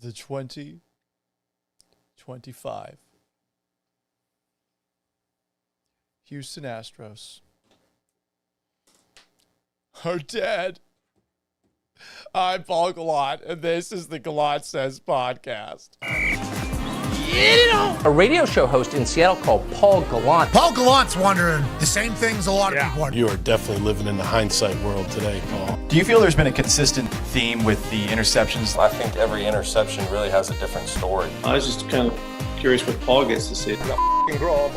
the 2025 Houston Astros are dead. I'm Paul Gallant, and this is the Gallant Says podcast. A radio show host in Seattle called Paul Gallant. Paul Gallant's wondering the same things a lot of people wonder. You are definitely living in the hindsight world today, Paul. Do you feel there's been a consistent theme with the interceptions? I think every interception really has a different story. I was just kind of curious what Paul gets to see. Paul Gallant,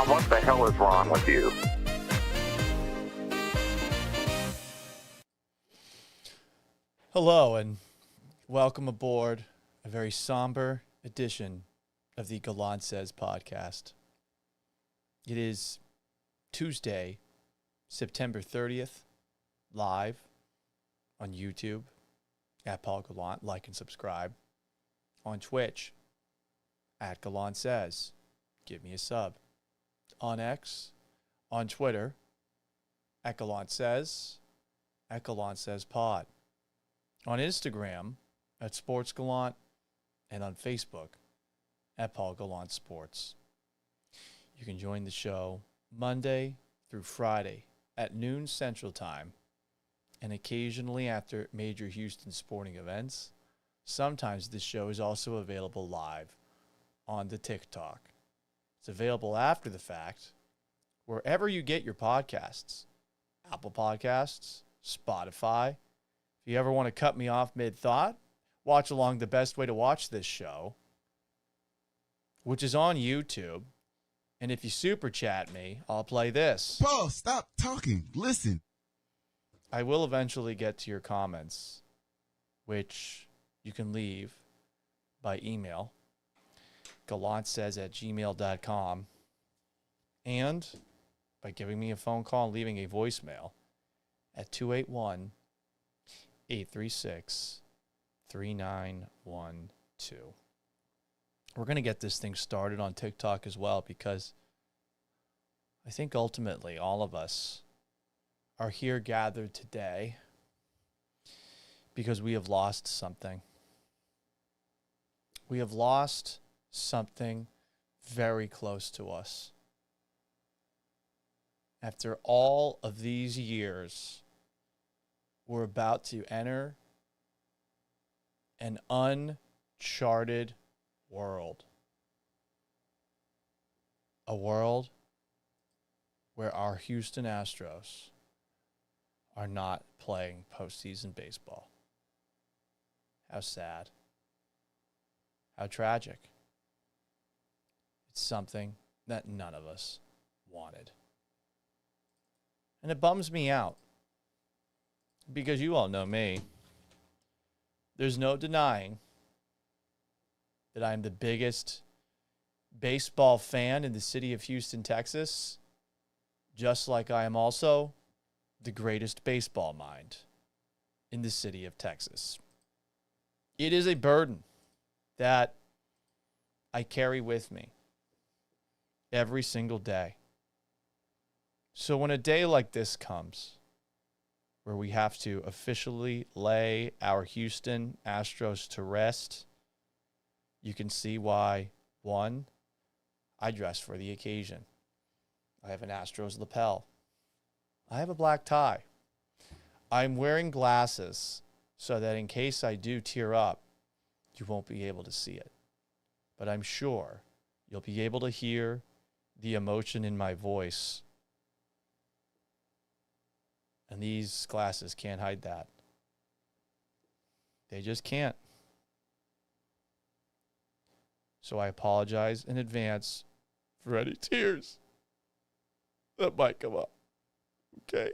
what the hell is wrong with you? Hello, and welcome aboard a very somber edition of the Gallant Says podcast. It is Tuesday, September 30th, live on YouTube at Paul Gallant. Like and subscribe. On Twitch at Gallant Says. Give me a sub. On X, on Twitter at Gallant Says, at Gallant Says Pod. On Instagram at Sports Gallant, and on Facebook at Paul Gallant Sports. You can join the show Monday through Friday at noon Central Time, and occasionally after major Houston sporting events. Sometimes this show is also available live on the TikTok. It's available after the fact wherever you get your podcasts. Apple Podcasts, Spotify. If you ever want to cut me off mid-thought, watch along the best way to watch this show, which is on YouTube. And if you super chat me, I'll play this. Paul, stop talking. Listen. I will eventually get to your comments, which you can leave by email, gallantsays@gmail.com, and by giving me a phone call and leaving a voicemail at 281-836-3912. We're going to get this thing started on TikTok as well, because I think ultimately all of us are here gathered today because we have lost something. We have lost something very close to us. After all of these years, we're about to enter an uncharted world. A world where our Houston Astros are not playing postseason baseball. How sad. How tragic. It's something that none of us wanted. And it bums me out, because you all know me. There's no denying that I'm the biggest baseball fan in the city of Houston, Texas, just like I am also the greatest baseball mind in the city of Texas. It is a burden that I carry with me every single day. So when a day like this comes, where we have to officially lay our Houston Astros to rest, you can see why, one, I dress for the occasion. I have an Astros lapel. I have a black tie. I'm wearing glasses so that in case I do tear up, you won't be able to see it. But I'm sure you'll be able to hear the emotion in my voice. And these glasses can't hide that. They just can't. So I apologize in advance for any tears that might come up. Okay?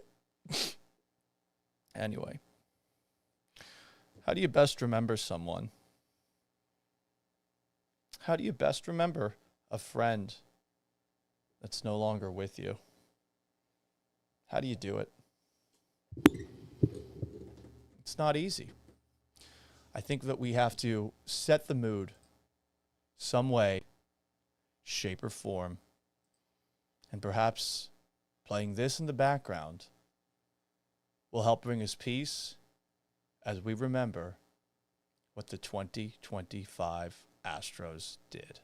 Anyway. How do you best remember someone? How do you best remember a friend that's no longer with you? How do you do it? It's not easy. I think that we have to set the mood some way, shape or form, and perhaps playing this in the background will help bring us peace as we remember what the 2025 Astros did.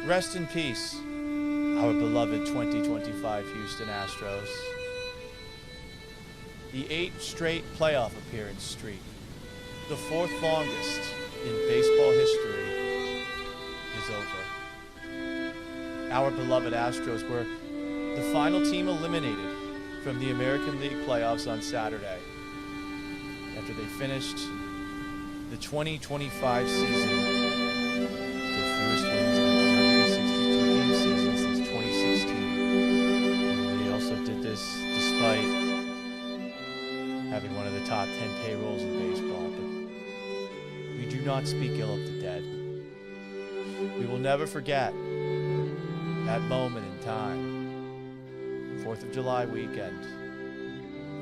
Rest in peace, our beloved 2025 Houston Astros. The 8 straight playoff appearance streak, the 4th longest in baseball history, is over. Our beloved Astros were the final team eliminated from the American League playoffs on Saturday after they finished the 2025 season with their fewest wins in a 162-game season since 2016. And they also did this despite having one of the top 10 payrolls in baseball. But we do not speak ill of the dead. We will never forget that moment in time. 4th of July weekend.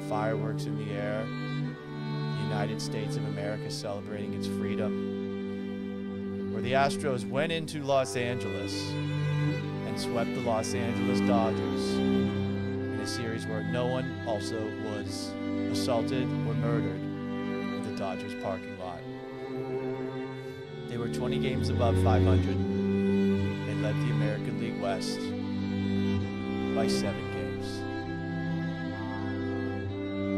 Fireworks in the air. The United States of America celebrating its freedom. Where the Astros went into Los Angeles and swept the Los Angeles Dodgers in a series where no one also was assaulted or murdered in the Dodgers parking lot. They were 20 games above 500 and led the American League West by 7 games.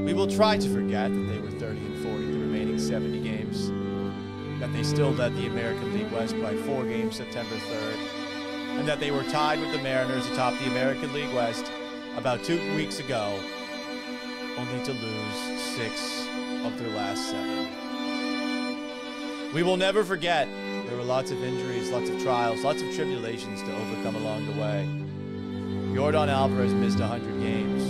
We will try to forget that they were 30 and 40 the remaining 70 games, that they still led the American League West by 4 games September 3rd, and that they were tied with the Mariners atop the American League West about 2 weeks ago, only to lose 6 of their last 7. We will never forget there were lots of injuries, lots of trials, lots of tribulations to overcome along the way. Yordan Alvarez missed 100 games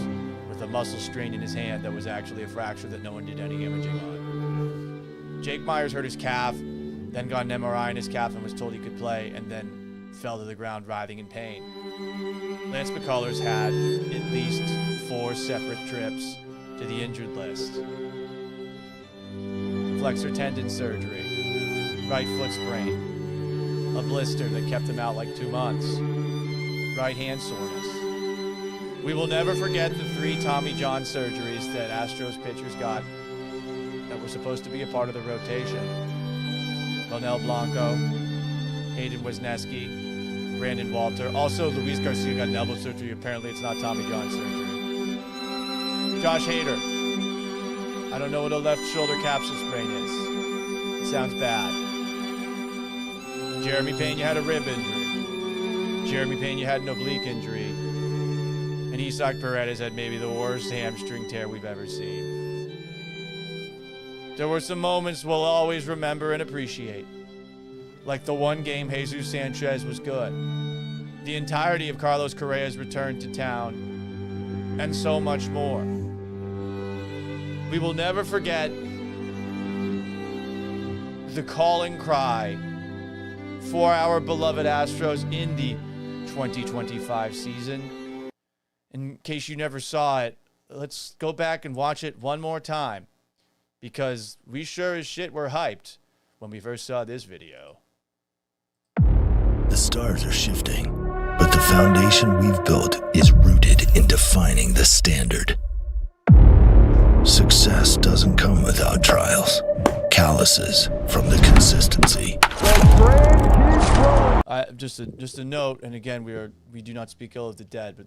with a muscle strain in his hand that was actually a fracture that no one did any imaging on. Jake Myers hurt his calf, then got an MRI on his calf and was told he could play, and then fell to the ground writhing in pain. Lance McCullers had at least 4 separate trips to the injured list. Flexor tendon surgery, right foot sprain, a blister that kept him out like 2 months, right hand soreness. We will never forget the 3 Tommy John surgeries that Astros pitchers got that were supposed to be a part of the rotation. Lonel Blanco, Hayden Wisniewski, Brandon Walter. Also, Luis Garcia got an elbow surgery. Apparently, it's not Tommy John surgery. Josh Hader. I don't know what a left shoulder capsule sprain is. It sounds bad. Jeremy Pena had a rib injury. Jeremy Pena had an oblique injury. And Isaac Paredes had maybe the worst hamstring tear we've ever seen. There were some moments we'll always remember and appreciate. Like the one game Jesus Sanchez was good. The entirety of Carlos Correa's return to town. And so much more. We will never forget the calling cry for our beloved Astros in the 2025 season. In case you never saw it, let's go back and watch it one more time, because we sure as shit were hyped when we first saw this video. The stars are shifting, but the foundation we've built is rooted in defining the standard. Success doesn't come without trials, calluses from the consistency. Just a note, and again, we do not speak ill of the dead, but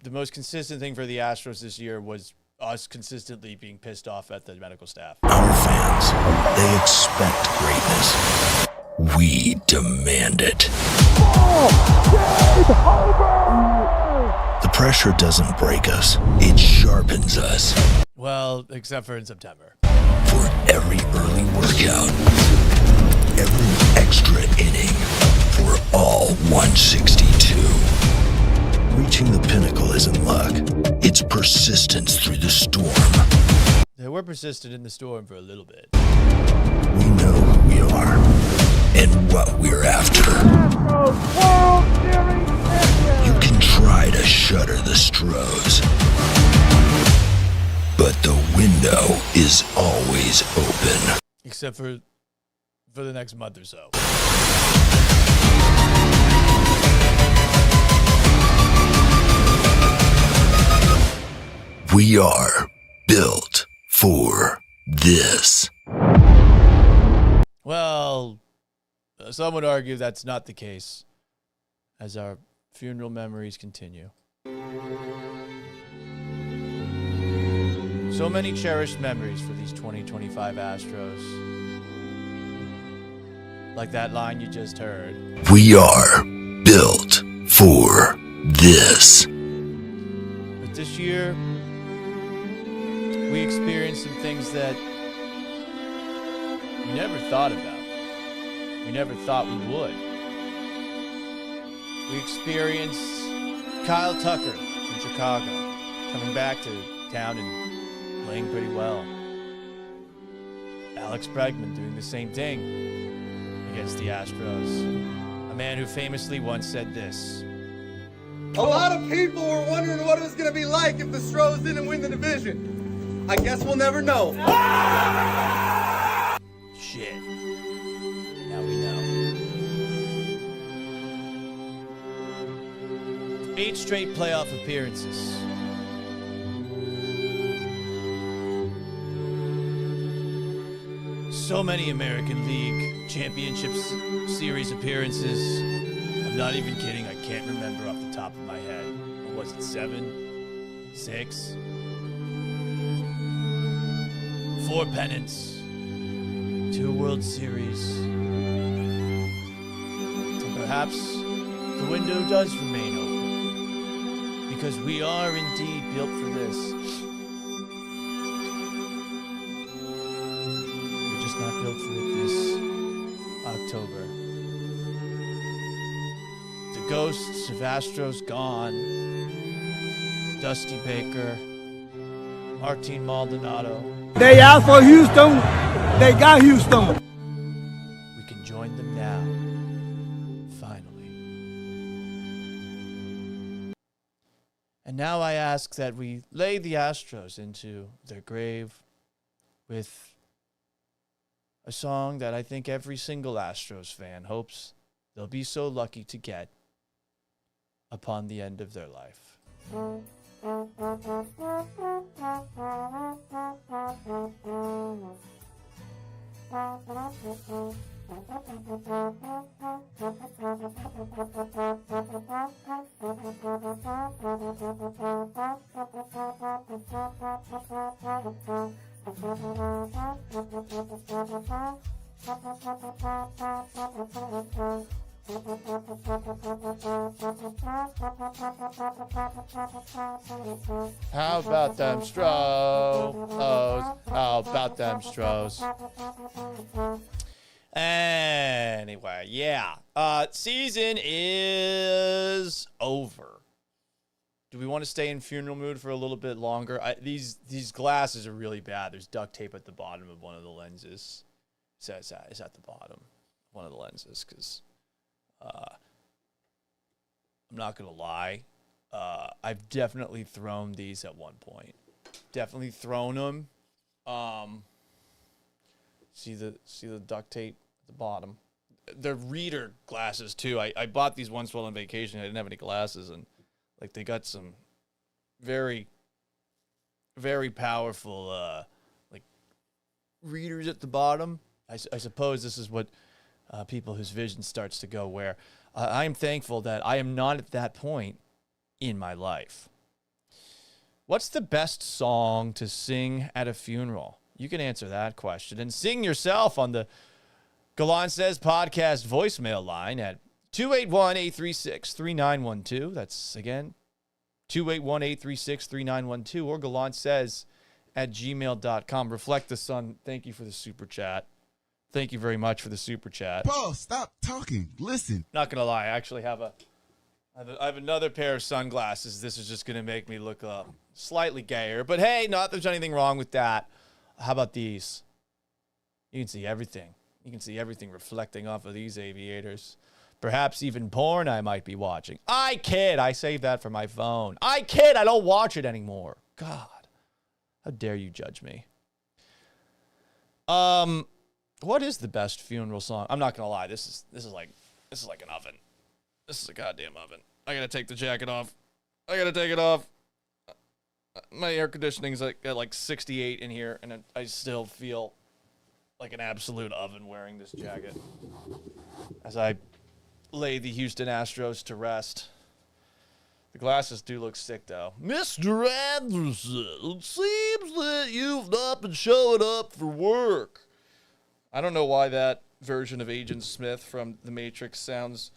the most consistent thing for the Astros this year was us consistently being pissed off at the medical staff. Our fans, they expect greatness. We demand it. The pressure doesn't break us, it sharpens us. Well, except for in September. For every early workout, every extra inning, for all 162. Reaching the pinnacle isn't luck, it's persistence through the storm. They were persistent in the storm for a little bit. We know who we are and what we're after. You can try to shutter the Stros, but the window is always open. Except for the next month or so. We are built for this. Well, some would argue that's not the case as our funeral memories continue. So many cherished memories for these 2025 Astros. Like that line you just heard. We are built for this. But this year, we experienced some things that we never thought about. We never thought we would. We experienced Kyle Tucker from Chicago coming back to town and playing pretty well. Alex Bregman doing the same thing against the Astros. A man who famously once said this. A lot of people were wondering what it was going to be like if the Astros didn't win the division. I guess we'll never know. Shit. Now we know. 8 straight playoff appearances. So many American League Championship Series appearances. I'm not even kidding. I can't remember off the top of my head. What was it, 7? 6? 4 pennants. 2 World Series. And perhaps the window does remain open. Because we are indeed built for this. We're just not built for it this October. The ghosts of Astros gone. Dusty Baker. Martin Maldonado. They out for Houston. They got Houston. We can join them now. Finally. And now I ask that we lay the Astros into their grave with a song that I think every single Astros fan hopes they'll be so lucky to get upon the end of their life. How about them Stros? How about them Stros? Anyway, yeah. Season is over. Do we want to stay in funeral mood for a little bit longer? These glasses are really bad. There's duct tape at the bottom of one of the lenses. It's at the bottom of one of the lenses because I'm not going to lie. I've definitely thrown these at one point. Definitely thrown them. See the duct tape at the bottom. They're reader glasses too. I bought these once while on vacation. I didn't have any glasses, and like they got some very, very powerful like readers at the bottom. I suppose this is what people whose vision starts to go where. I am thankful that I am not at that point in my life. What's the best song to sing at a funeral? You can answer that question and sing yourself on the Gallant Says podcast voicemail line at 281-836-3912. That's, again, 281-836-3912 or gallantsays@gmail.com. Reflect the Sun. Thank you for the super chat. Thank you very much for the super chat. Paul, stop talking. Listen. Not gonna lie, I actually have I have another pair of sunglasses. This is just gonna make me look slightly gayer, but hey, not that there's anything wrong with that. How about these? You can see everything. You can see everything reflecting off of these aviators. Perhaps even porn I might be watching. I kid. I saved that for my phone. I kid. I don't watch it anymore. God, how dare you judge me? What is the best funeral song? I'm not gonna lie. This is like an oven. This is a goddamn oven. I gotta take the jacket off. I gotta take it off. My air conditioning's at like 68 in here, and I still feel like an absolute oven wearing this jacket as I lay the Houston Astros to rest. The glasses do look sick, though. Mr. Anderson, it seems that you've not been showing up for work. I don't know why that version of Agent Smith from The Matrix sounds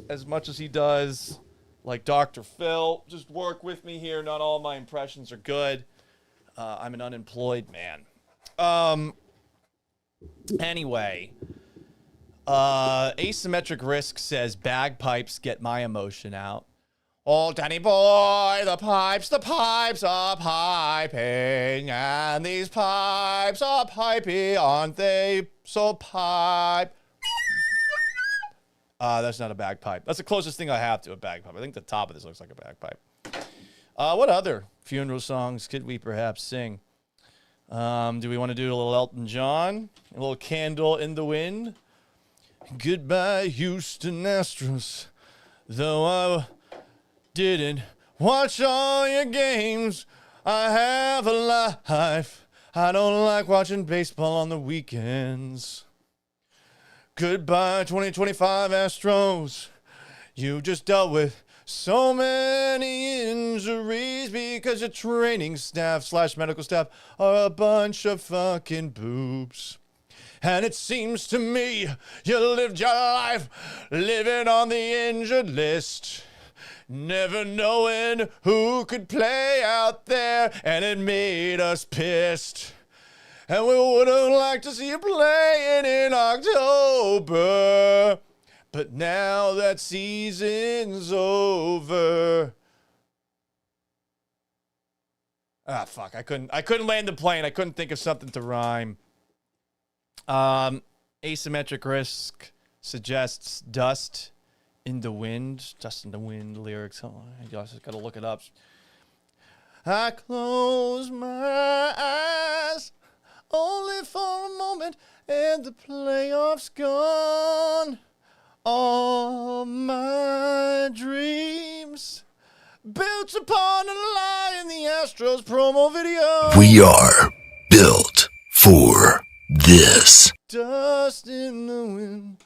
as much as he does like Dr. Phil. Just work with me here. Not all my impressions are good. I'm an unemployed man. Anyway, Asymmetric Risk says bagpipes get my emotion out. Oh, Danny boy, the pipes are piping, and these pipes are pipey, aren't they? So pipe. That's not a bagpipe. That's the closest thing I have to a bagpipe. I think the top of this looks like a bagpipe. What other funeral songs could we perhaps sing? Do we want to do a little Elton John? A little Candle in the Wind? Goodbye, Houston Astros. Though I didn't watch all your games, I have a life. I don't like watching baseball on the weekends. Goodbye, 2025 Astros. You just dealt with so many injuries because your training staff / medical staff are a bunch of fucking boobs. And it seems to me you lived your life living on the injured list, never knowing who could play out there, and it made us pissed. And we would have liked to see you playing in October, but now that season's over. Ah, fuck! I couldn't land the plane. I couldn't think of something to rhyme. Asymmetric Risk suggests Dust in the Wind. Dust in the Wind lyrics. Oh, I just gotta look it up. I close my eyes only for a moment, and the playoffs gone. All my dreams built upon a lie in the Astros promo video. We are built for this. Dust in the wind.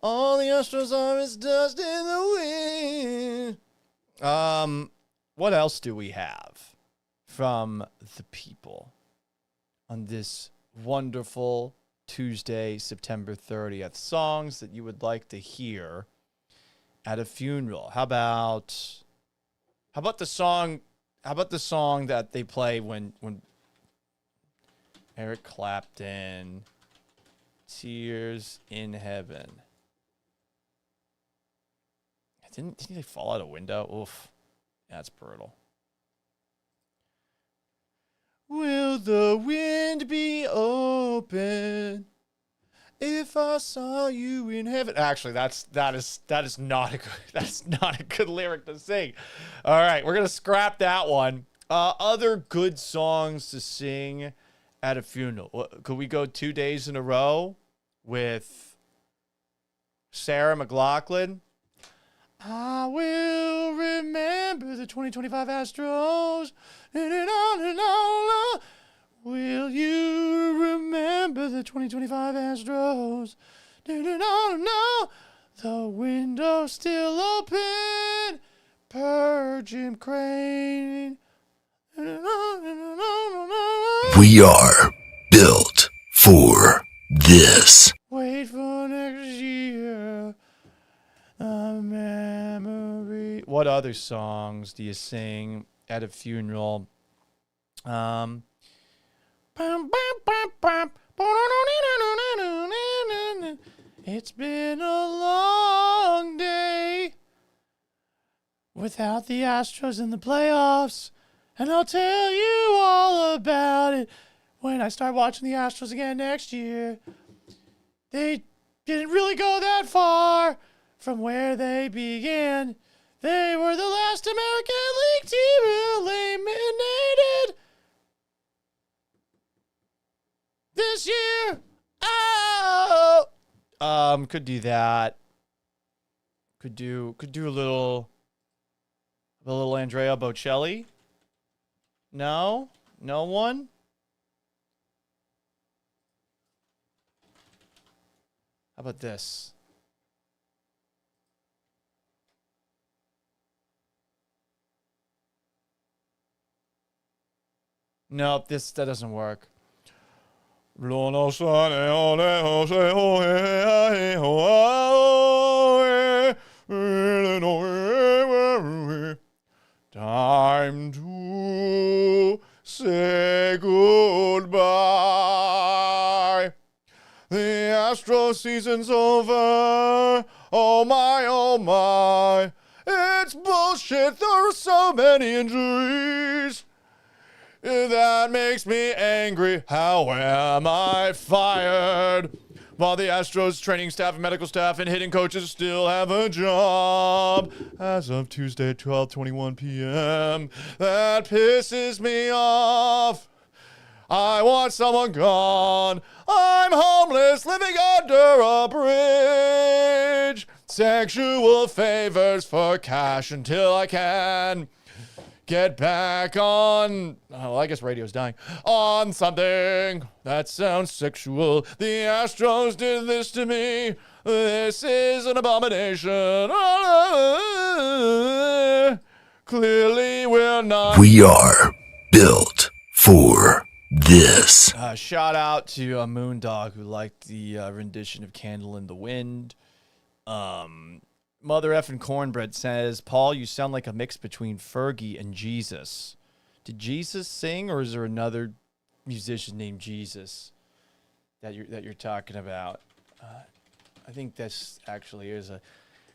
All the Astros are is dust in the wind. What else do we have from the people on this wonderful Tuesday, September 30th? Songs that you would like to hear at a funeral. How about the song that they play when Eric Clapton, Tears in Heaven. Didn't they fall out a window? Oof. That's brutal. Will the wind be open if I saw you in heaven? Actually, that is not a good lyric to sing. All right, we're gonna scrap that one. Other good songs to sing at a funeral. Could we go 2 days in a row with Sarah McLachlan? I will remember the 2025 Astros. Will you remember the 2025 Astros? The window's still open per Jim Crane. We are built for this. Wait for next year. A memory. What other songs do you sing at a funeral? It's been a long day without the Astros in the playoffs, and I'll tell you all about it when I start watching the Astros again next year. They didn't really go that far from where they began. They were the last American League team eliminated this year. Oh, could do that. Could do a little Andrea Bocelli. No? No one? How about this? Nope, that doesn't work. Time to say goodbye. The Astros season's over. Oh my, oh my. It's bullshit. There are so many injuries. That makes me angry. How am I fired? While the Astros training staff and medical staff and hitting coaches still have a job. As of Tuesday, 12:21 p.m. That pisses me off. I want someone gone. I'm homeless, living under a bridge. Sexual favors for cash until I can get back on, oh, I guess radio's dying, on something that sounds sexual. The Astros did this to me. This is an abomination. Clearly we're not. We are built for this. Shout out to Moondog, who liked the rendition of Candle in the Wind. Mother effing Cornbread says, Paul, you sound like a mix between Fergie and Jesus. Did Jesus sing, or is there another musician named Jesus that you're talking about? I think this actually is a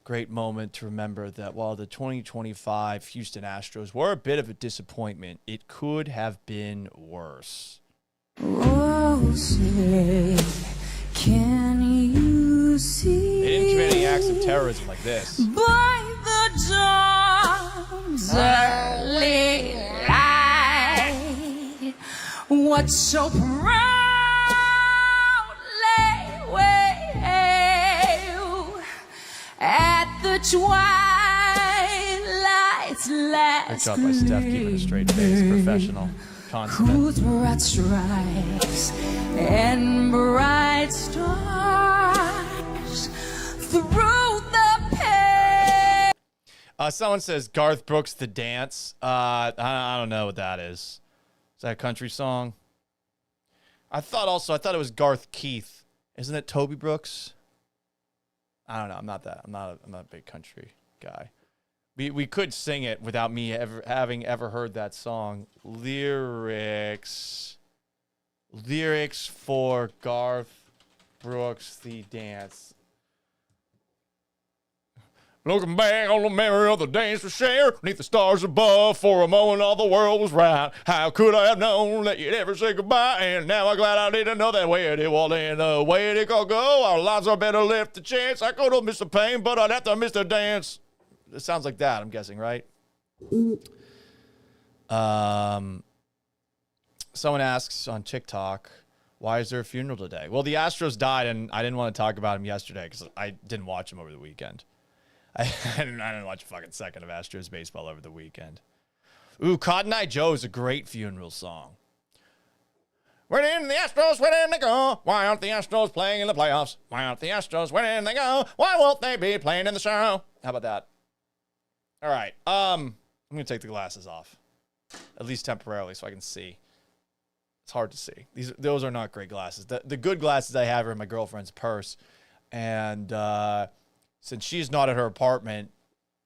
great moment to remember that while the 2025 Houston Astros were a bit of a disappointment, it could have been worse. Oh, say, can you see? They didn't commit any acts of terrorism like this. By the dawn's early light, what so proudly wave at the twilight's last Good job by Steph keeping a straight face. Professional. Consummate. Whose broad stripes and bright stars through the pain. Someone says Garth Brooks The Dance. I don't know what that is. Is that a country song? I thought it was Garth Keith. Isn't it Toby Brooks? I don't know. I'm not a big country guy. We could sing it without me having ever heard that song. Lyrics for Garth Brooks The Dance. Looking back on the memory of the dance we shared, beneath the stars above, for a moment all the world was right. How could I have known that you'd ever say goodbye? And now I'm glad I didn't know that way it was in the way it could go. Our lives are better left to chance. I could have missed the pain, but I'd have to miss the dance. It sounds like that, I'm guessing, right? Someone asks on TikTok, why is there a funeral today? Well, the Astros died, and I didn't want to talk about them yesterday because I didn't watch them over the weekend. I didn't watch a fucking second of Astros baseball over the weekend. Ooh, Cotton Eye Joe is a great funeral song. Winning the Astros, winning they go. Why aren't the Astros playing in the playoffs? Why aren't the Astros winning they go? Why won't they be playing in the show? How about that? All right. I'm going to take the glasses off, at least temporarily, so I can see. It's hard to see. Those are not great glasses. The good glasses I have are in my girlfriend's purse. And since she's not at her apartment,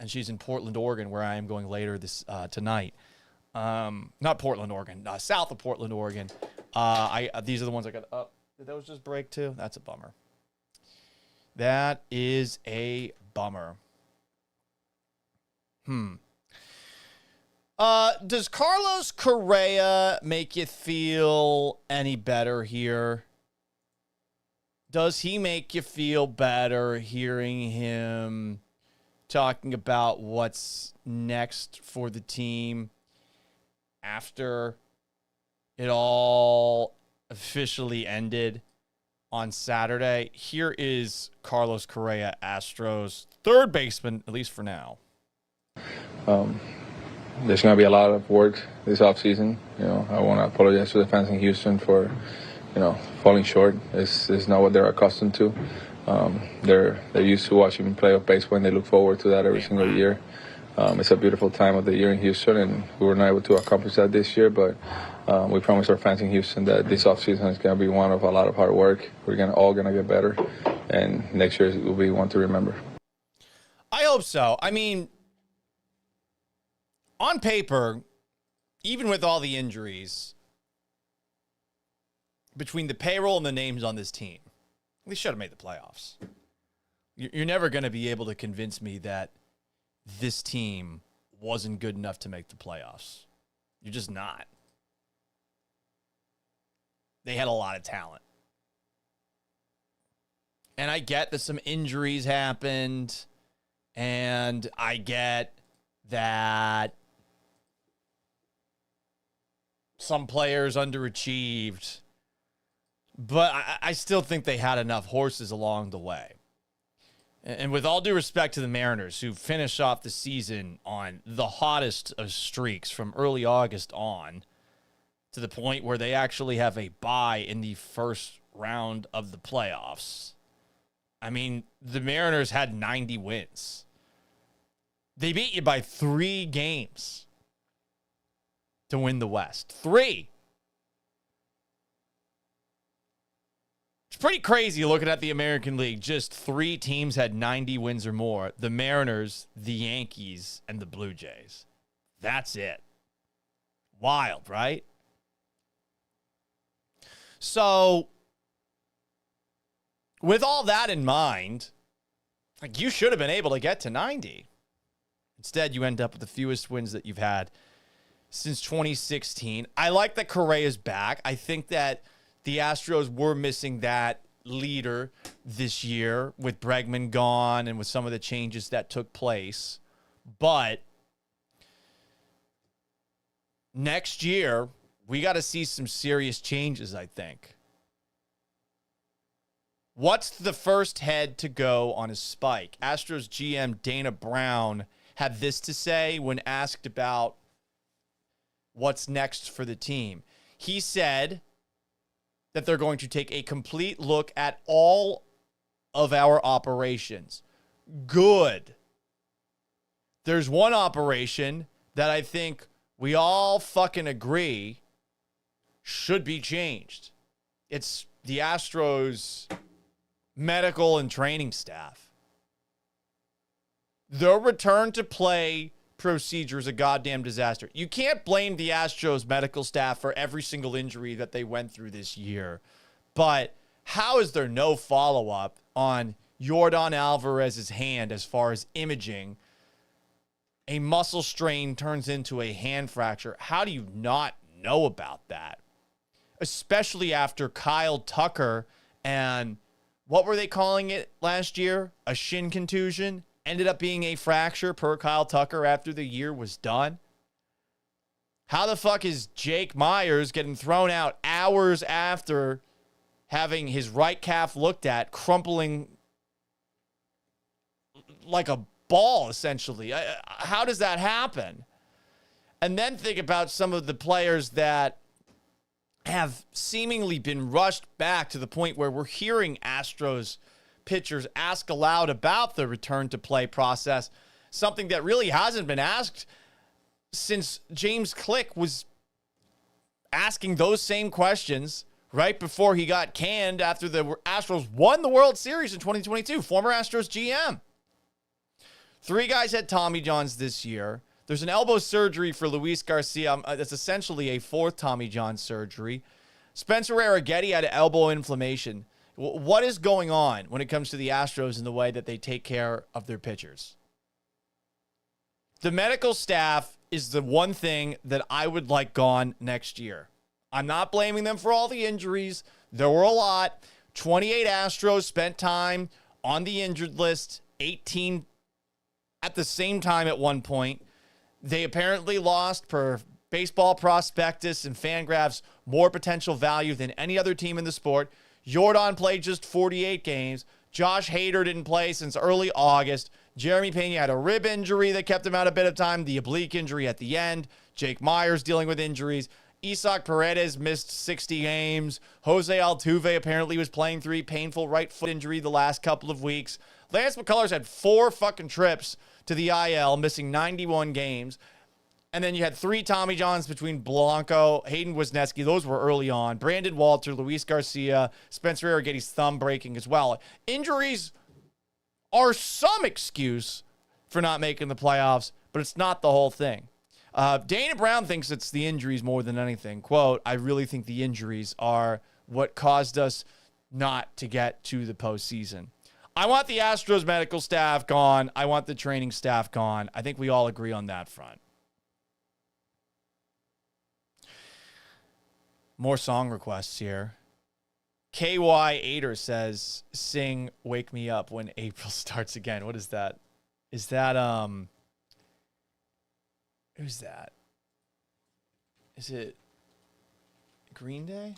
and she's in Portland, Oregon, where I am going later tonight. Not Portland, Oregon. South of Portland, Oregon. These are the ones I got. Did those just break too? That's a bummer. That is a bummer. Does Carlos Correa make you feel any better here? Does he make you feel better hearing him talking about what's next for the team after it all officially ended on Saturday? Here is Carlos Correa, Astros third baseman, at least for now. there's going to be a lot of work this offseason. You know, I want to apologize to the fans in Houston for, you know, falling short. It's not what they're accustomed to. They're used to watching playoff baseball, and they look forward to that every single year. It's a beautiful time of the year in Houston, and we were not able to accomplish that this year, but we promised our fans in Houston that this offseason is going to be one of a lot of hard work. We're all going to get better, and next year will be one to remember. I hope so. I mean, on paper, even with all the injuries, between the payroll and the names on this team, they should have made the playoffs. You're never going to be able to convince me that this team wasn't good enough to make the playoffs. You're just not. They had a lot of talent. And I get that some injuries happened, and I get that some players underachieved, but I still think they had enough horses along the way. And with all due respect to the Mariners, who finished off the season on the hottest of streaks from early August on, to the point where they actually have a bye in the first round of the playoffs. I mean, the Mariners had 90 wins. They beat you by 3 games to win the West. 3. It's pretty crazy looking at the American League. Just 3 teams had 90 wins or more. The Mariners, the Yankees, and the Blue Jays. That's it. Wild, right? So, with all that in mind, like, you should have been able to get to 90. Instead, you end up with the fewest wins that you've had since 2016. I like that Correa's back. I think that the Astros were missing that leader this year with Bregman gone and with some of the changes that took place. But next year, we got to see some serious changes, I think. What's the first head to go on a spike? Astros GM Dana Brown had this to say when asked about what's next for the team. He said that they're going to take a complete look at all of our operations. Good. There's one operation that I think we all fucking agree should be changed. It's the Astros medical and training staff. Their return to play procedure is a goddamn disaster. You can't blame the Astros medical staff for every single injury that they went through this year. But how is there no follow-up on Yordan Alvarez's hand as far as imaging? A muscle strain turns into a hand fracture. How do you not know about that? Especially after Kyle Tucker and what were they calling it last year? A shin contusion? Ended up being a fracture per Kyle Tucker after the year was done. How the fuck is Jake Myers getting thrown out hours after having his right calf looked at, crumpling like a ball, essentially? How does that happen? And then think about some of the players that have seemingly been rushed back to the point where we're hearing Astros pitchers ask aloud about the return to play process, something that really hasn't been asked since James Click was asking those same questions right before he got canned after the Astros won the World Series in 2022. Former Astros GM. 3 guys had Tommy Johns this year. There's an elbow surgery for Luis Garcia. That's essentially a 4th Tommy John surgery. Spencer Arrighetti had elbow inflammation. What is going on when it comes to the Astros in the way that they take care of their pitchers? The medical staff is the one thing that I would like gone next year. I'm not blaming them for all the injuries. There were a lot. 28 Astros spent time on the injured list, 18 at the same time at one point. They apparently lost, per Baseball Prospectus and Fangraphs, more potential value than any other team in the sport. Yordan played just 48 games. Josh Hader didn't play since early August. Jeremy Pena had a rib injury that kept him out a bit of time. The oblique injury at the end. Jake Myers dealing with injuries. Isaac Paredes missed 60 games. Jose Altuve apparently was playing through a painful right foot injury the last couple of weeks. Lance McCullers had 4 fucking trips to the IL, missing 91 games. And then you had 3 Tommy Johns between Blanco, Hayden Wisniewski. Those were early on. Brandon Walter, Luis Garcia, Spencer Arrigetti's thumb breaking as well. Injuries are some excuse for not making the playoffs, but it's not the whole thing. Dana Brown thinks it's the injuries more than anything. Quote, I really think the injuries are what caused us not to get to the postseason. I want the Astros medical staff gone. I want the training staff gone. I think we all agree on that front. More song requests here. KY Ader says, sing Wake Me Up When April Starts Again. What is that? Is that, who's that? Is it Green Day?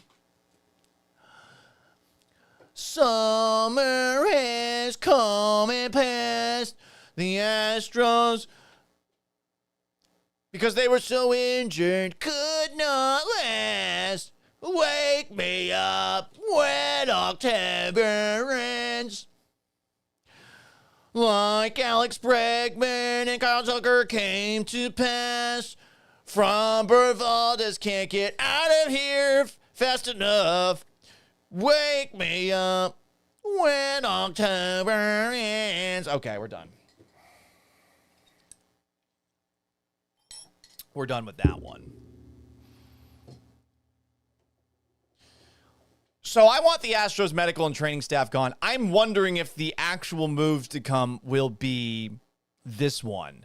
Summer has come and passed. The Astros, because they were so injured, could not last. Wake me up when October ends. Like Alex Bregman and Kyle Tucker came to pass. Fromber Valdez can't get out of here fast enough. Wake me up when October ends. Okay, we're done. We're done with that one. So I want the Astros medical and training staff gone. I'm wondering if the actual moves to come will be this one.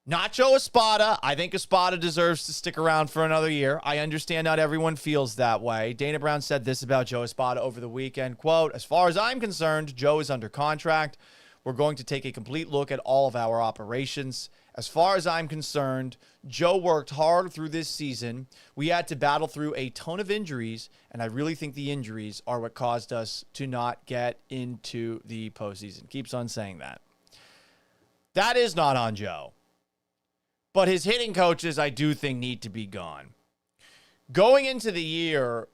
Nacho Espada. I think Espada deserves to stick around for another year. I understand not everyone feels that way. Dana Brown said this about Joe Espada over the weekend. Quote, as far as I'm concerned, Joe is under contract. We're going to take a complete look at all of our operations. As far as I'm concerned, Joe worked hard through this season. We had to battle through a ton of injuries, and I really think the injuries are what caused us to not get into the postseason. Keeps on saying that. That is not on Joe. But his hitting coaches, I do think, need to be gone. Going into the year,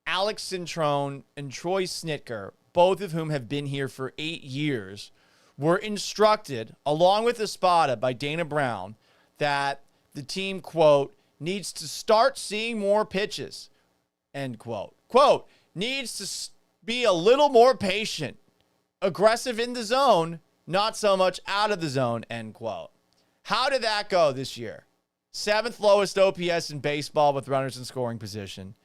Alex Cintrone and Troy Snitker, both of whom have been here for 8 years, were instructed, along with Espada, by Dana Brown, that the team, quote, needs to start seeing more pitches, end quote. Quote, needs to be a little more patient, aggressive in the zone, not so much out of the zone, end quote. How did that go this year? 7th lowest OPS in baseball with runners in scoring position.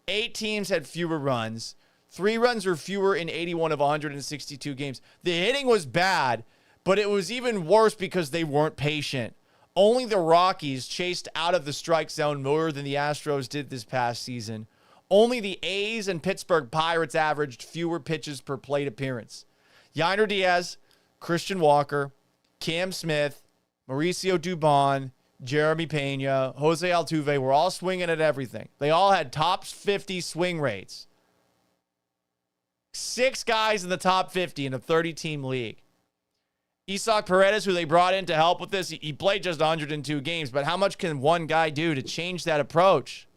8 teams had fewer runs. 3 runs or fewer in 81 of 162 games. The hitting was bad, but it was even worse because they weren't patient. Only the Rockies chased out of the strike zone more than the Astros did this past season. Only the A's and Pittsburgh Pirates averaged fewer pitches per plate appearance. Yainer Diaz, Christian Walker, Cam Smith, Mauricio Dubon, Jeremy Pena, Jose Altuve were all swinging at everything. They all had top 50 swing rates. 6 guys in the top 50 in a 30-team league. Isaac Paredes, who they brought in to help with this, he played just 102 games, but how much can one guy do to change that approach?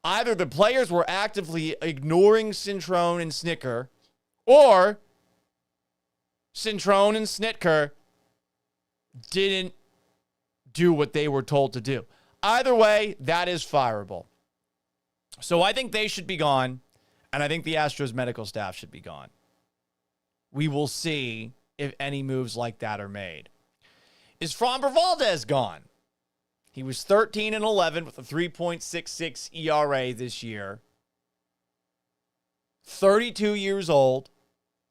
Either the players were actively ignoring Cintrone and Snitker, or Cintrone and Snitker didn't do what they were told to do. Either way, that is fireable. So I think they should be gone, and I think the Astros medical staff should be gone. We will see if any moves like that are made. Is Fromber Valdez gone? He was 13-11 with a 3.66 ERA this year. 32 years old,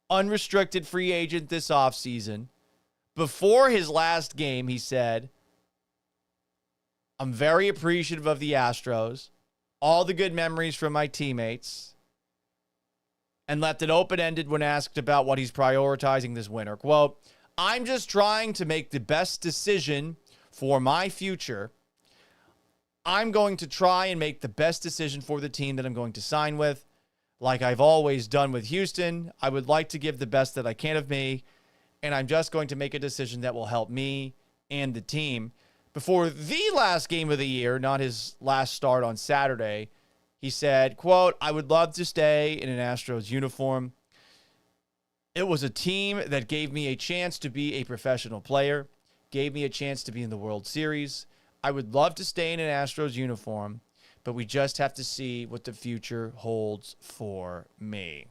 unrestricted free agent this offseason. Before his last game, he said, I'm very appreciative of the Astros, all the good memories from my teammates, and left it open-ended when asked about what he's prioritizing this winter. Quote, I'm just trying to make the best decision for my future. I'm going to try and make the best decision for the team that I'm going to sign with. Like I've always done with Houston, I would like to give the best that I can of me, and I'm just going to make a decision that will help me and the team. Before the last game of the year, not his last start on Saturday, he said, quote, "I would love to stay in an Astros uniform. It was a team that gave me a chance to be a professional player, gave me a chance to be in the World Series. I would love to stay in an Astros uniform, but we just have to see what the future holds for me."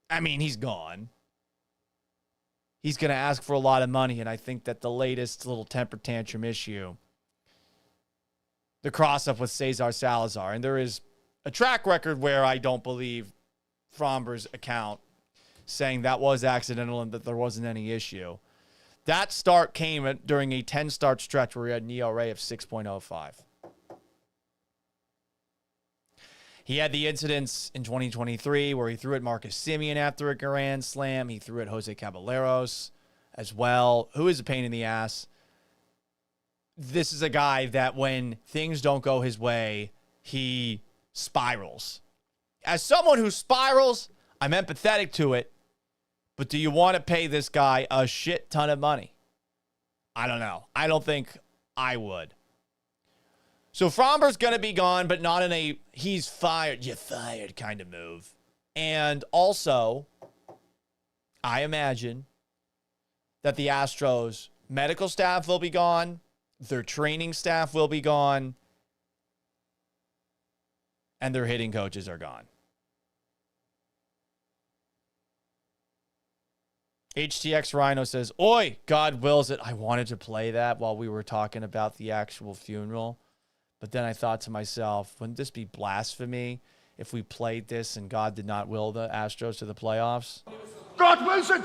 I mean, he's gone. He's going to ask for a lot of money, and I think that the latest little temper tantrum issue, the cross-up with Cesar Salazar, and there is a track record where I don't believe Fromber's account saying that was accidental and that there wasn't any issue. That start came during a 10-start stretch where he had an ERA of 6.05. He had the incidents in 2023 where he threw at Marcus Semien after a grand slam. He threw at Jose Caballeros as well, who is a pain in the ass. This is a guy that when things don't go his way, he spirals. As someone who spirals, I'm empathetic to it. But do you want to pay this guy a shit ton of money? I don't know. I don't think I would. So Fromber's going to be gone, but not in a he's fired, you fired kind of move. And also, I imagine that the Astros medical staff will be gone. Their training staff will be gone. And their hitting coaches are gone. HTX Rhino says, "Oi, God wills it." I wanted to play that while we were talking about the actual funeral. But then I thought to myself, wouldn't this be blasphemy if we played this and God did not will the Astros to the playoffs? God wills it!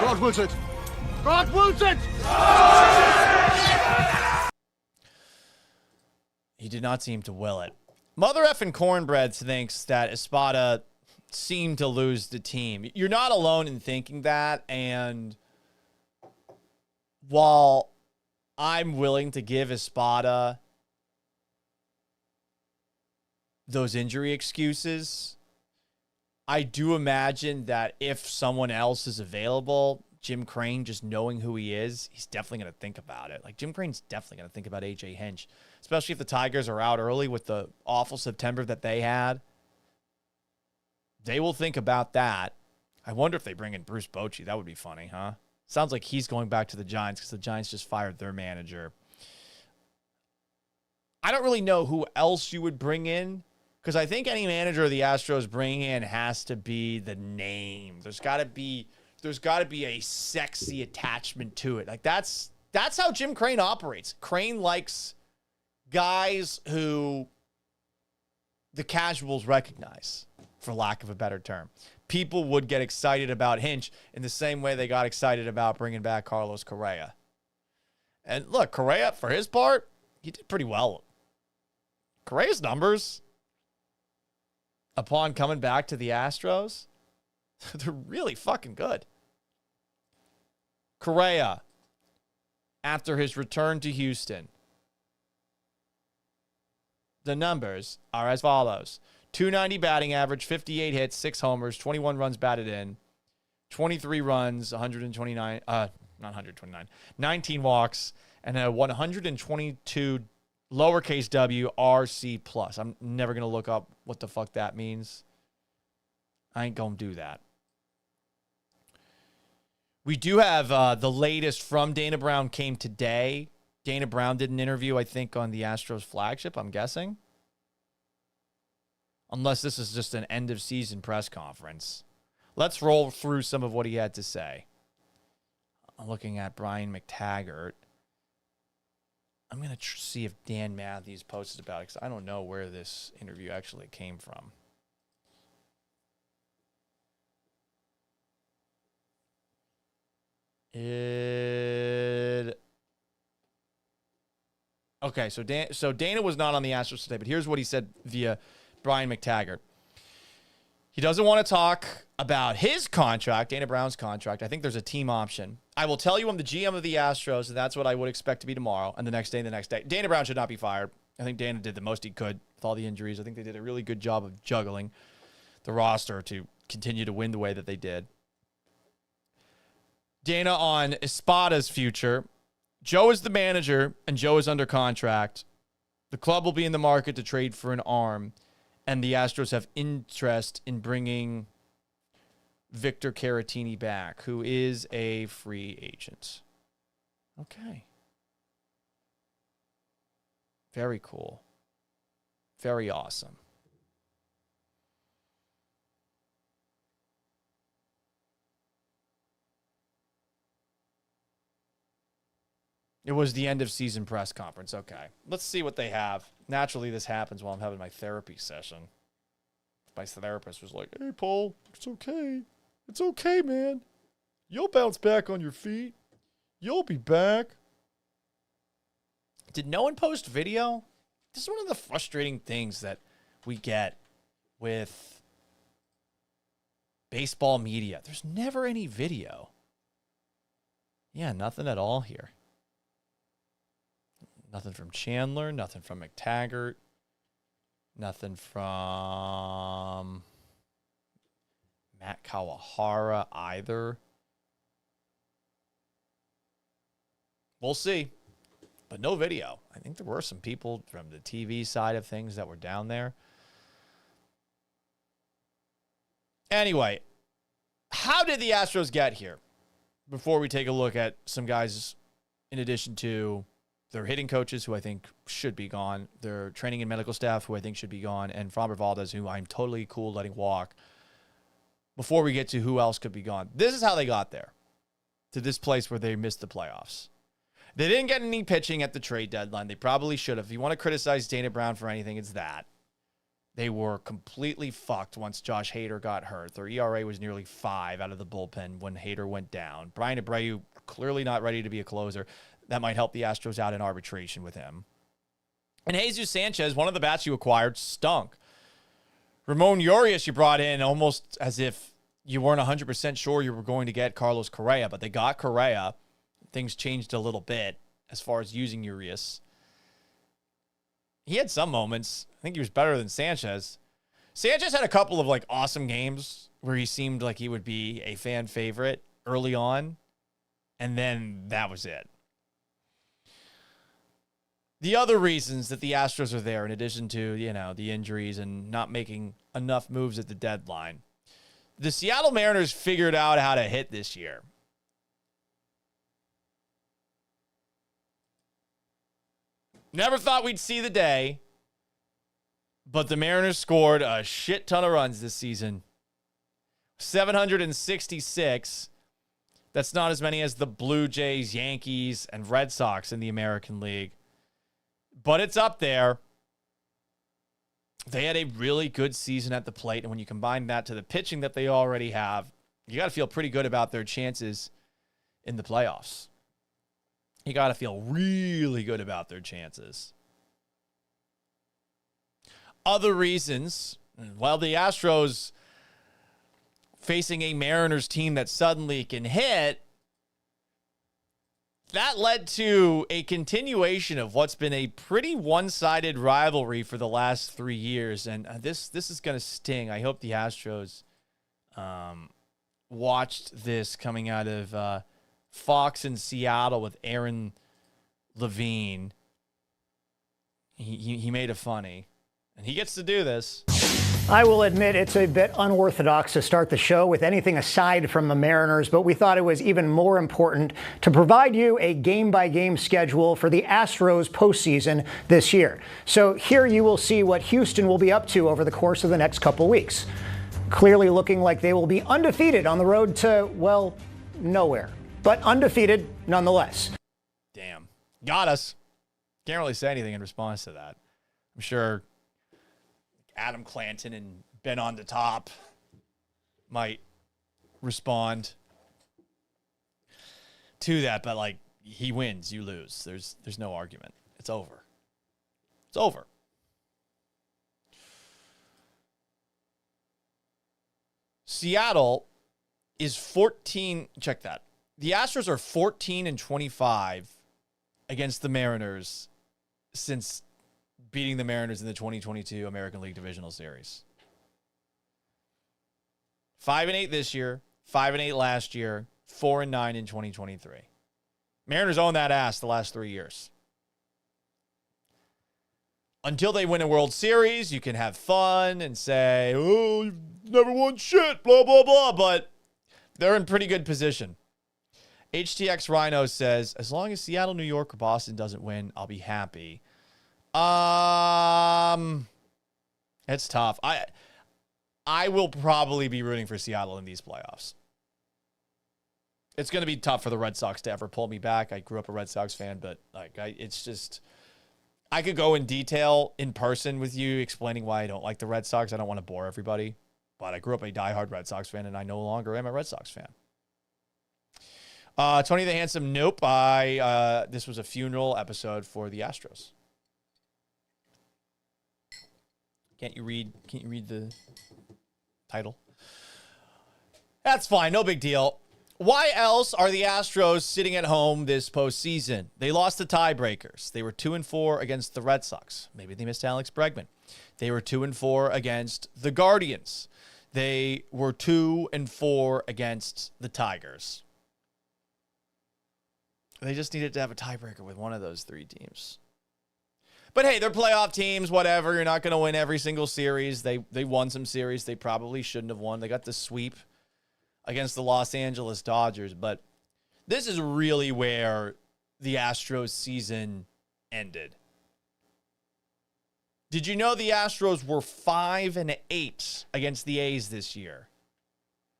God wills it! God wills it! He did not seem to will it. Mother effing Cornbread thinks that Espada seemed to lose the team. You're not alone in thinking that, and while I'm willing to give Espada those injury excuses, I do imagine that if someone else is available, Jim Crane, just knowing who he is, he's definitely going to think about it. Like, Jim Crane's definitely going to think about AJ Hinch, especially if the Tigers are out early with the awful September that they had. They will think about that. I wonder if they bring in Bruce Bochy. That would be funny, huh? Sounds like he's going back to the Giants because the Giants just fired their manager. I don't really know who else you would bring in, because I think any manager the Astros bring in has to be the name. There's got to be a sexy attachment to it. Like that's how Jim Crane operates. Crane likes guys who the casuals recognize, for lack of a better term. People would get excited about Hinch in the same way they got excited about bringing back Carlos Correa. And look, Correa, for his part, he did pretty well. Correa's numbers, upon coming back to the Astros, they're really fucking good. Correa, after his return to Houston, the numbers are as follows. 290 batting average, 58 hits, 6 homers, 21 runs batted in, 23 runs, 19 walks, and a 122 lowercase w RC plus. I'm never going to look up what the fuck that means. I ain't going to do that. We do have the latest from Dana Brown came today. Dana Brown did an interview, I think, on the Astros flagship, I'm guessing. Unless this is just an end-of-season press conference. Let's roll through some of what he had to say. I'm looking at Brian McTaggart. I'm going to see if Dan Matthews posted about it, because I don't know where this interview actually came from. Okay, so Dana was not on the Astros today, but here's what he said via Brian McTaggart. He doesn't want to talk about his contract, Dana Brown's contract. I think there's a team option. I will tell you I'm the GM of the Astros, and that's what I would expect to be tomorrow, and the next day, and the next day. Dana Brown should not be fired. I think Dana did the most he could with all the injuries. I think they did a really good job of juggling the roster to continue to win the way that they did. Dana on Espada's future. Joe is the manager, and Joe is under contract. The club will be in the market to trade for an arm, and the Astros have interest in bringing Victor Caratini back, who is a free agent. Okay. Very cool. Very awesome. It was the end of season press conference. Okay. Let's see what they have. Naturally, this happens while I'm having my therapy session. My therapist was like, "Hey, Paul, it's okay. It's okay, man. You'll bounce back on your feet. You'll be back." Did no one post video? This is one of the frustrating things that we get with baseball media. There's never any video. Yeah, nothing at all here. Nothing from Chandler, nothing from McTaggart, nothing from Matt Kawahara either. We'll see. But no video. I think there were some people from the TV side of things that were down there. Anyway, how did the Astros get here? Before we take a look at some guys, in addition to their hitting coaches, who I think should be gone, their training and medical staff, who I think should be gone, and Framber Valdez, who I'm totally cool letting walk. Before we get to who else could be gone, this is how they got there, to this place where they missed the playoffs. They didn't get any pitching at the trade deadline. They probably should have. If you want to criticize Dana Brown for anything, it's that. They were completely fucked once Josh Hader got hurt. Their ERA was nearly 5 out of the bullpen when Hader went down. Brian Abreu, clearly not ready to be a closer. That might help the Astros out in arbitration with him. And Jesus Sanchez, one of the bats you acquired, stunk. Ramon Urias you brought in almost as if you weren't 100% sure you were going to get Carlos Correa, but they got Correa. Things changed a little bit as far as using Urias. He had some moments. I think he was better than Sanchez. Sanchez had a couple of awesome games where he seemed like he would be a fan favorite early on, and then that was it. The other reasons that the Astros are there, in addition to, the injuries and not making enough moves at the deadline, the Seattle Mariners figured out how to hit this year. Never thought we'd see the day, but the Mariners scored a shit ton of runs this season. 766. That's not as many as the Blue Jays, Yankees, and Red Sox in the American League. But it's up there. They had a really good season at the plate, and when you combine that to the pitching that they already have, you got to feel pretty good about their chances in the playoffs. You got to feel really good about their chances. Other reasons, well, the Astros facing a Mariners team that suddenly can hit, that led to a continuation of what's been a pretty one-sided rivalry for the last 3 years. And this is going to sting. I hope the Astros watched this coming out of Fox in Seattle with Aaron Levine. He made it funny. And he gets to do this. I will admit it's a bit unorthodox to start the show with anything aside from the Mariners, but we thought it was even more important to provide you a game-by-game schedule for the Astros postseason this year. So here you will see what Houston will be up to over the course of the next couple weeks. Clearly looking like they will be undefeated on the road to, well, nowhere. But undefeated nonetheless. Damn. Got us. Can't really say anything in response to that. I'm sure Adam Clanton and Ben on the Top might respond to that, but he wins, you lose. There's no argument. It's over. It's over. Seattle is 14. Check that. The Astros are 14-25 against the Mariners since beating the Mariners in the 2022 American League Divisional Series. 5-8 this year, 5-8 last year, 4-9 in 2023. Mariners own that ass the last 3 years. Until they win a World Series, you can have fun and say, oh, you've never won shit, blah, blah, blah. But they're in pretty good position. HTX Rhino says, as long as Seattle, New York, or Boston doesn't win, I'll be happy. It's tough. I will probably be rooting for Seattle in these playoffs. It's going to be tough for the Red Sox to ever pull me back. I grew up a Red Sox fan, but it's just... I could go in detail in person with you explaining why I don't like the Red Sox. I don't want to bore everybody, but I grew up a diehard Red Sox fan, and I no longer am a Red Sox fan. Tony the Handsome, nope. This was a funeral episode for the Astros. Can't you read the title? That's fine. No big deal. Why else are the Astros sitting at home this postseason? They lost the tiebreakers. They were 2-4 against the Red Sox. Maybe they missed Alex Bregman. They were 2-4 against the Guardians. They were 2-4 against the Tigers. They just needed to have a tiebreaker with one of those three teams. But hey, they're playoff teams, whatever. You're not going to win every single series. They won some series they probably shouldn't have won. They got the sweep against the Los Angeles Dodgers, but this is really where the Astros season ended. Did you know the Astros were 5-8 against the A's this year?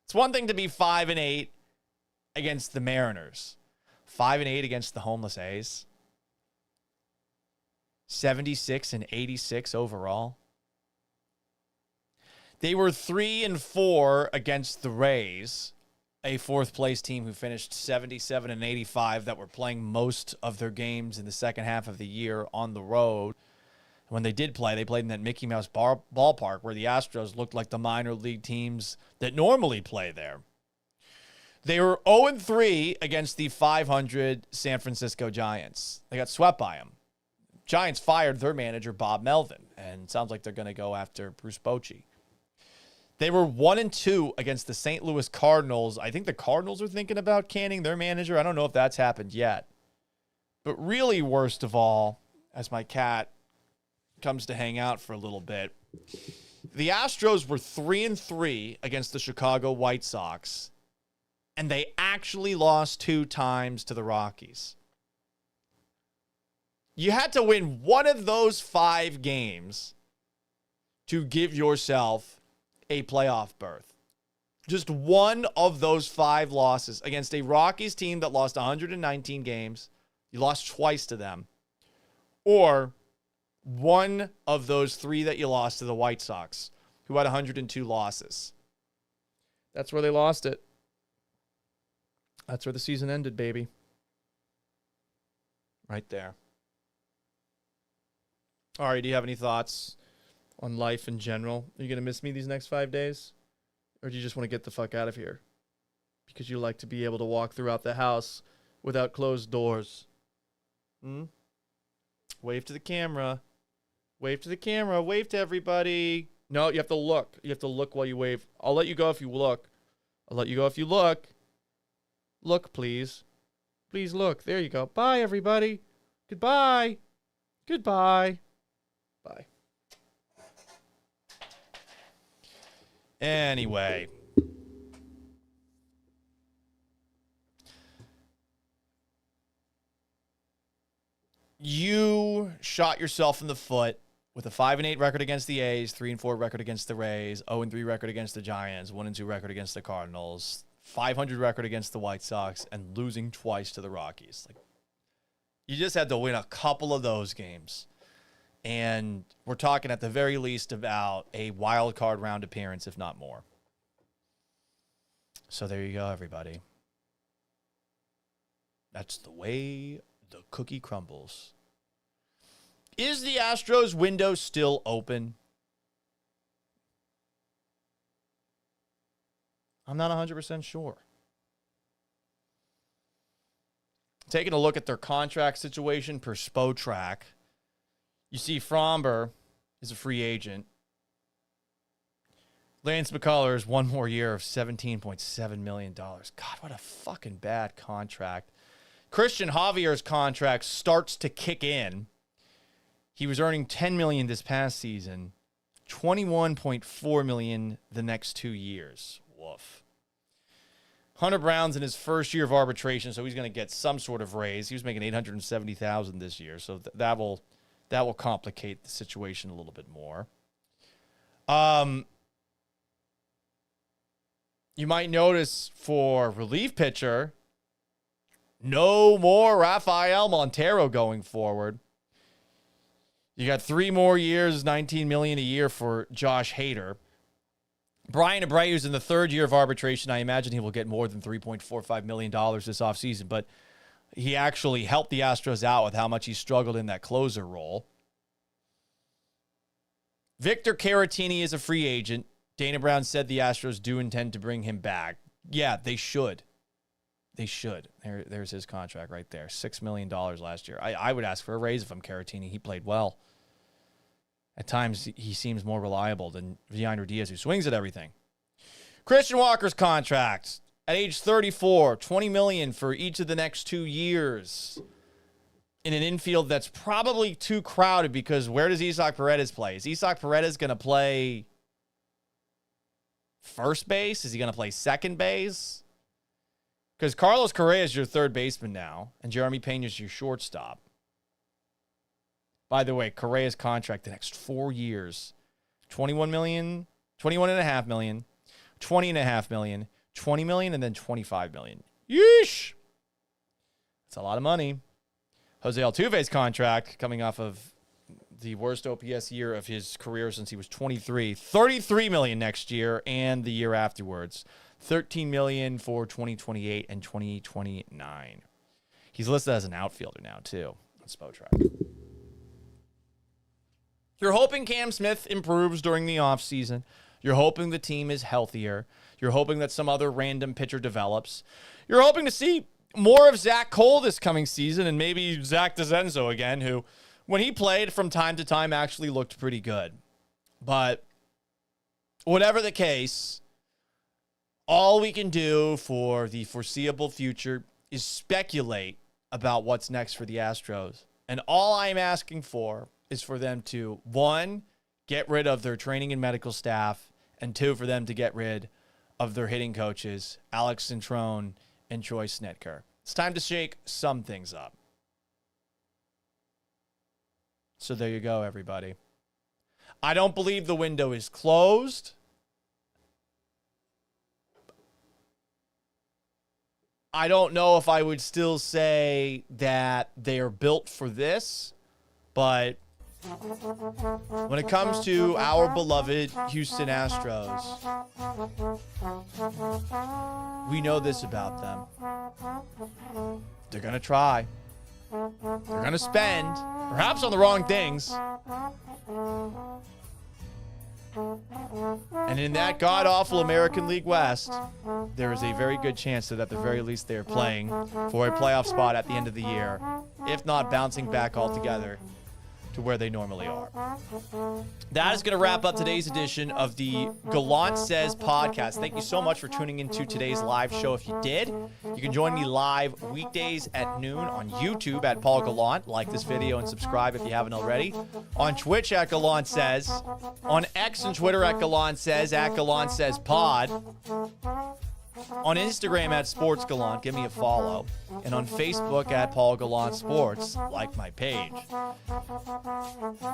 It's one thing to be 5-8 against the Mariners. 5-8 against the homeless A's. 76-86 overall. They were 3-4 against the Rays, a fourth place team who finished 77-85 that were playing most of their games in the second half of the year on the road. When they did play, they played in that Mickey Mouse ballpark where the Astros looked like the minor league teams that normally play there. They were 0-3 against the 500 San Francisco Giants. They got swept by them. Giants fired their manager, Bob Melvin, and it sounds like they're going to go after Bruce Bochy. They were 1-2 against the St. Louis Cardinals. I think the Cardinals are thinking about canning their manager. I don't know if that's happened yet. But really, worst of all, as my cat comes to hang out for a little bit, the Astros were 3-3 against the Chicago White Sox, and they actually lost 2 times to the Rockies. You had to win one of those 5 games to give yourself a playoff berth. Just one of those 5 losses against a Rockies team that lost 119 games. You lost twice to them. Or one of those 3 that you lost to the White Sox, who had 102 losses. That's where they lost it. That's where the season ended, baby. Right there. All right, do you have any thoughts on life in general? Are you going to miss me these next 5 days? Or do you just want to get the fuck out of here? Because you like to be able to walk throughout the house without closed doors. Wave to the camera. Wave to the camera. Wave to everybody. No, you have to look. You have to look while you wave. I'll let you go if you look. I'll let you go if you look. Look, please. Please look. There you go. Bye, everybody. Goodbye. Goodbye. Bye. Anyway. You shot yourself in the foot with a 5-8 record against the A's, 3-4 record against the Rays, 0-3 record against the Giants, 1-2 record against the Cardinals, 500 record against the White Sox, and losing twice to the Rockies. You just had to win a couple of those games. And we're talking at the very least about a wild card round appearance, if not more. So there you go, everybody. That's the way the cookie crumbles. Is the Astros window still open? I'm not 100% sure. Taking a look at their contract situation per Spotrac, You see, Fromber is a free agent. Lance McCullers, one more year of $17.7 million. God, what a fucking bad contract. Christian Javier's contract starts to kick in. He was earning $10 million this past season, $21.4 million the next 2 years. Woof. Hunter Brown's in his first year of arbitration, so he's going to get some sort of raise. He was making $870,000 this year, so that will complicate the situation a little bit more. You might notice for relief pitcher, no more Rafael Montero going forward. You got 3 more years, $19 million a year for Josh Hader. Brian Abreu's in the 3rd year of arbitration. I imagine he will get more than $3.45 million this offseason, but he actually helped the Astros out with how much he struggled in that closer role. Victor Caratini is a free agent. Dana Brown said the Astros do intend to bring him back. Yeah, they should. They should. There's his contract right there. $6 million last year. I would ask for a raise if I'm Caratini. He played well. At times, he seems more reliable than Viander Diaz, who swings at everything. Christian Walker's contract at age 34, $20 million for each of the next 2 years. In an infield that's probably too crowded, because where does Isaac Paredes play? Is Isaac Paredes going to play first base? Is he going to play second base? Because Carlos Correa is your third baseman now, and Jeremy Pena is your shortstop. By the way, Correa's contract the next 4 years, $21 million, $21.5 million, $20.5 million, $20 million, and then $25 million. Yeesh! That's a lot of money. Jose Altuve's contract, coming off of the worst OPS year of his career since he was 23, $33 million next year and the year afterwards. $13 million for 2028 and 2029. He's listed as an outfielder now, too, on Spotrac. You're hoping Cam Smith improves during the offseason. You're hoping the team is healthier. You're hoping that some other random pitcher develops. You're hoping to see more of Zach Cole this coming season, and maybe Zach DeZenzo again, who, when he played from time to time, actually looked pretty good. But whatever the case, all we can do for the foreseeable future is speculate about what's next for the Astros. And all I'm asking for is for them to, 1, get rid of their training and medical staff, and 2, for them to get rid of their hitting coaches, Alex Centrone and Troy Snitker. It's time to shake some things up. So there you go, everybody. I don't believe the window is closed. I don't know if I would still say that they are built for this, but when it comes to our beloved Houston Astros, we know this about them. They're going to try. They're going to spend, perhaps on the wrong things. And in that god-awful American League West, there is a very good chance that at the very least they're playing for a playoff spot at the end of the year, if not bouncing back altogether to where they normally are. That is going to wrap up today's edition of the Gallant Says podcast. Thank you so much for tuning into today's live show. If you did, you can join me live weekdays at noon on YouTube at Paul Gallant. Like this video and subscribe if you haven't already. On Twitch at Gallant Says. On X and Twitter at Gallant Says Pod. On Instagram at Sports Gallant, give me a follow. And on Facebook at Paul Gallant Sports, like my page.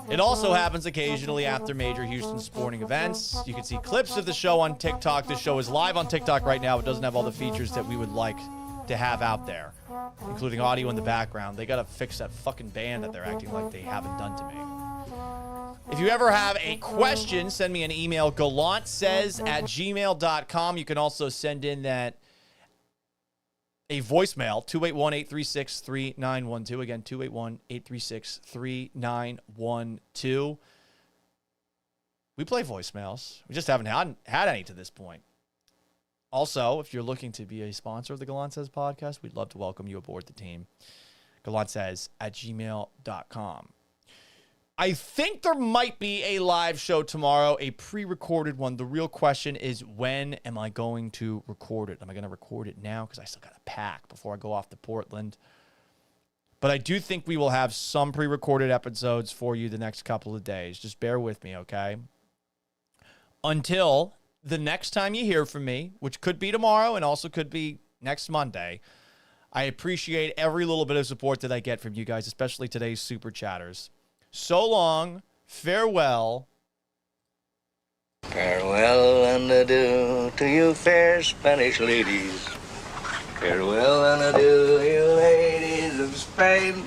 It also happens occasionally after major Houston sporting events. You can see clips of the show on TikTok. The show is live on TikTok right now. It doesn't have all the features that we would like to have out there, including audio in the background. They got to fix that fucking band that they're acting like they haven't done to me. If you ever have a question, send me an email, gallantsays@gmail.com. You can also send in a voicemail, 281-836-3912. Again, 281-836-3912. We play voicemails. We just haven't had any to this point. Also, if you're looking to be a sponsor of the Gallant Says podcast, we'd love to welcome you aboard the team. gallantsays@gmail.com. I think there might be a live show tomorrow, a pre-recorded one. The real question is, when am I going to record it? Am I going to record it now? Because I still got to pack before I go off to Portland. But I do think we will have some pre-recorded episodes for you the next couple of days. Just bear with me, okay? Until the next time you hear from me, which could be tomorrow and also could be next Monday, I appreciate every little bit of support that I get from you guys, especially today's super chatters. So long, farewell. Farewell and adieu to you fair Spanish ladies. Farewell and adieu, you ladies of Spain.